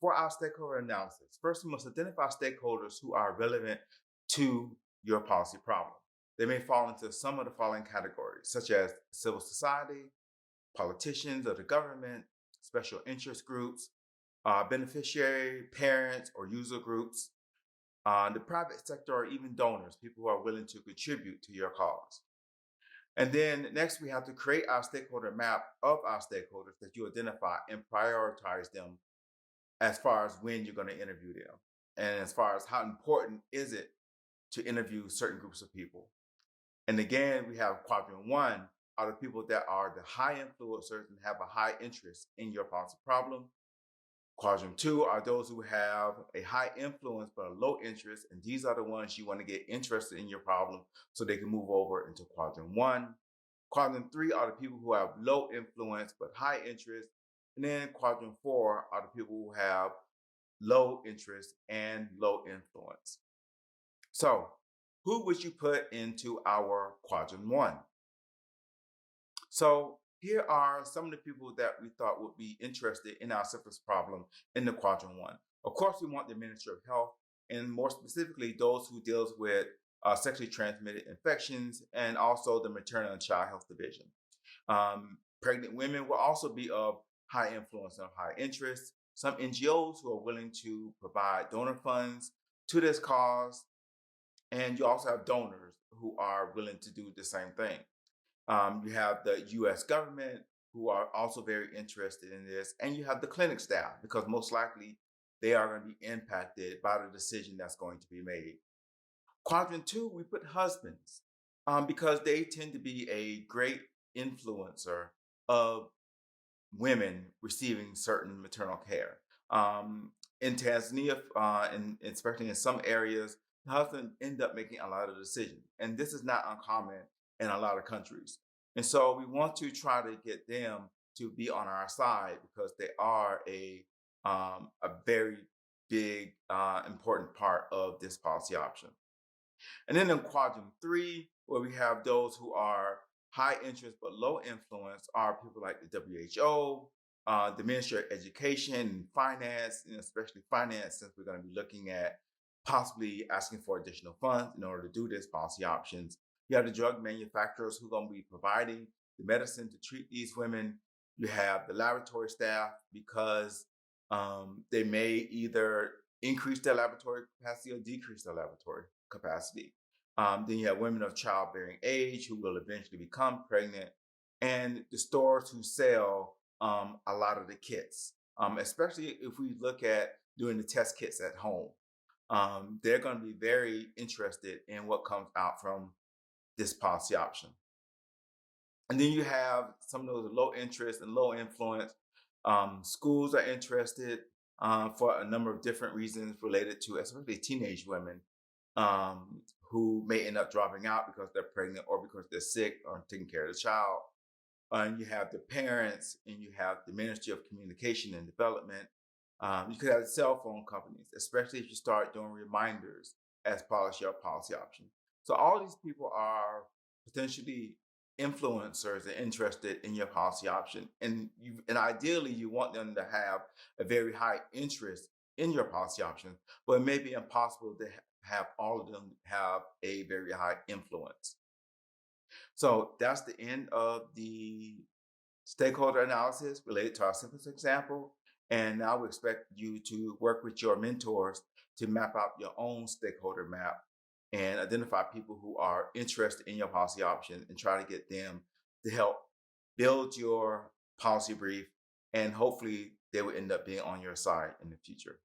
for our stakeholder analysis, first we must identify stakeholders who are relevant to your policy problem. They may fall into some of the following categories, such as civil society, politicians of the government, special interest groups, beneficiary, parents, or user groups, the private sector, or even donors, people who are willing to contribute to your cause. And then next, we have to create our stakeholder map of our stakeholders that you identify and prioritize them as far as when you're going to interview them. And as far as how important is it to interview certain groups of people. And again, we have quadrant one are the people that are the high influencers and have a high interest in your policy problem. Quadrant two are those who have a high influence but a low interest, and these are the ones you want to get interested in your problem so they can move over into quadrant one. Quadrant three are the people who have low influence but high interest, and then quadrant four are the people who have low interest and low influence. So, who would you put into our quadrant one? So here are some of the people that we thought would be interested in our syphilis problem in the quadrant one. Of course, we want the Ministry of Health, and more specifically, those who deals with sexually transmitted infections, and also the Maternal and Child Health Division. Pregnant women will also be of high influence and high interest. Some NGOs who are willing to provide donor funds to this cause, and you also have donors who are willing to do the same thing. You have the U.S. government who are also very interested in this, and you have the clinic staff because most likely they are going to be impacted by the decision that's going to be made. Quadrant two, we put husbands because they tend to be a great influencer of women receiving certain maternal care. In Tanzania, and especially in some areas, the husband end up making a lot of decisions, and this is not uncommon in a lot of countries. And so we want to try to get them to be on our side because they are a very big, important part of this policy option. And then in quadrant three, where we have those who are high interest but low influence, are people like the WHO, the Ministry of Education and Finance, and especially finance, since we're going to be looking at possibly asking for additional funds in order to do this policy options. You have the drug manufacturers who are going to be providing the medicine to treat these women. You have the laboratory staff because they may either increase their laboratory capacity or decrease their laboratory capacity. Then you have women of childbearing age who will eventually become pregnant, and the stores who sell a lot of the kits, especially if we look at doing the test kits at home. They're going to be very interested in what comes out from this policy option. And then you have some of those low interest and low influence. Schools are interested for a number of different reasons related to especially teenage women who may end up dropping out because they're pregnant or because they're sick or taking care of the child. And you have the parents, and you have the Ministry of Communication and Development. You could have cell phone companies, especially if you start doing reminders as part of your policy option. So all these people are potentially influencers and interested in your policy option. And ideally, you want them to have a very high interest in your policy option, but it may be impossible to have all of them have a very high influence. So that's the end of the stakeholder analysis related to our syphilis example. And now we expect you to work with your mentors to map out your own stakeholder map and identify people who are interested in your policy option and try to get them to help build your policy brief. And hopefully they will end up being on your side in the future.